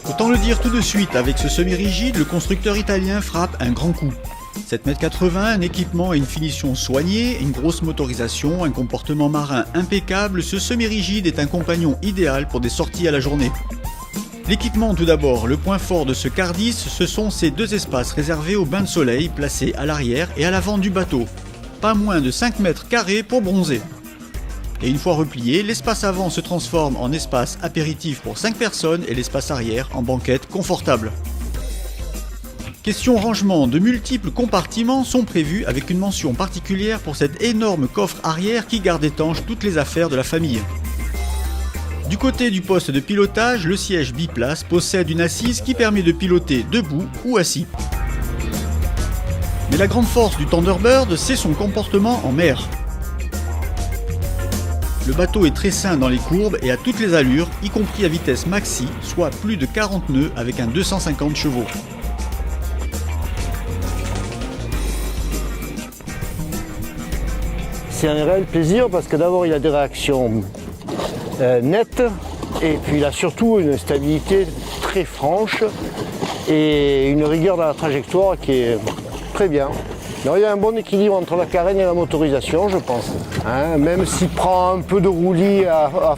Autant le dire tout de suite, avec ce semi-rigide, le constructeur italien frappe un grand coup. 7,80 m, un équipement et une finition soignée, une grosse motorisation, un comportement marin impeccable, ce semi-rigide est un compagnon idéal pour des sorties à la journée. L'équipement tout d'abord, le point fort de ce Cardis, ce sont ces deux espaces réservés au bain de soleil placés à l'arrière et à l'avant du bateau. Pas moins de 5 mètres carrés pour bronzer. Et une fois replié, l'espace avant se transforme en espace apéritif pour 5 personnes et l'espace arrière en banquette confortable. Question rangement, de multiples compartiments sont prévus avec une mention particulière pour cet énorme coffre arrière qui garde étanche toutes les affaires de la famille. Du côté du poste de pilotage, le siège biplace possède une assise qui permet de piloter debout ou assis. Mais la grande force du Thunderbird, c'est son comportement en mer. Le bateau est très sain dans les courbes et à toutes les allures, y compris à vitesse maxi, soit plus de 40 nœuds avec un 250 chevaux. C'est un réel plaisir parce que d'abord il a des réactions nettes et puis il a surtout une stabilité très franche et une rigueur dans la trajectoire qui est très bien. Alors, il y a un bon équilibre entre la carène et la motorisation, je pense. Même s'il prend un peu de roulis à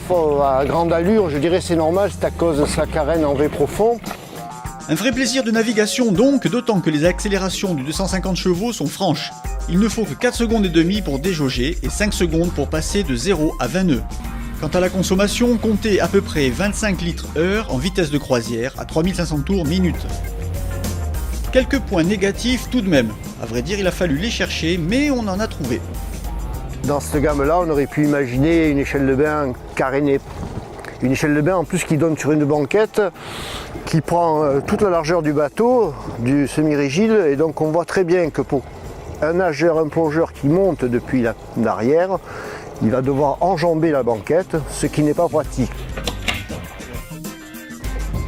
grande allure, je dirais c'est normal, c'est à cause de sa carène en V profond. Un vrai plaisir de navigation donc, d'autant que les accélérations du 250 chevaux sont franches. Il ne faut que 4 secondes et demie pour déjauger et 5 secondes pour passer de 0 à 20 nœuds. Quant à la consommation, comptez à peu près 25 litres heure en vitesse de croisière à 3500 tours minute. Quelques points négatifs tout de même. À vrai dire, il a fallu les chercher, mais on en a trouvé. Dans cette gamme-là, on aurait pu imaginer une échelle de bain carénée. Une échelle de bain en plus qui donne sur une banquette qui prend toute la largeur du bateau, du semi-rigide, et donc on voit très bien que pour un nageur, un plongeur qui monte depuis l'arrière, il va devoir enjamber la banquette, ce qui n'est pas pratique.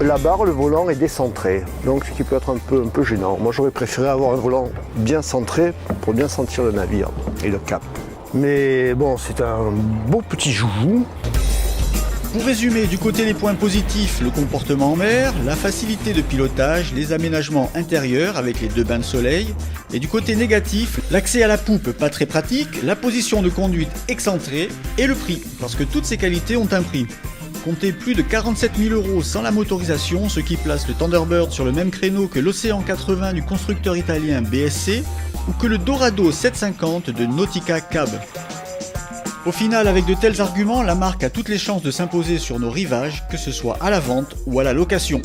La barre, le volant est décentré, donc ce qui peut être un peu gênant. Moi j'aurais préféré avoir un volant bien centré pour bien sentir le navire et le cap. Mais bon, c'est un beau petit joujou. Pour résumer, du côté des points positifs, le comportement en mer, la facilité de pilotage, les aménagements intérieurs avec les deux bains de soleil, et du côté négatif, l'accès à la poupe pas très pratique, la position de conduite excentrée et le prix, parce que toutes ces qualités ont un prix. Comptez plus de 47 000 € sans la motorisation, ce qui place le Thunderbird sur le même créneau que l'Océan 80 du constructeur italien BSC ou que le Dorado 750 de Nautica Cab. Au final, avec de tels arguments, la marque a toutes les chances de s'imposer sur nos rivages, que ce soit à la vente ou à la location.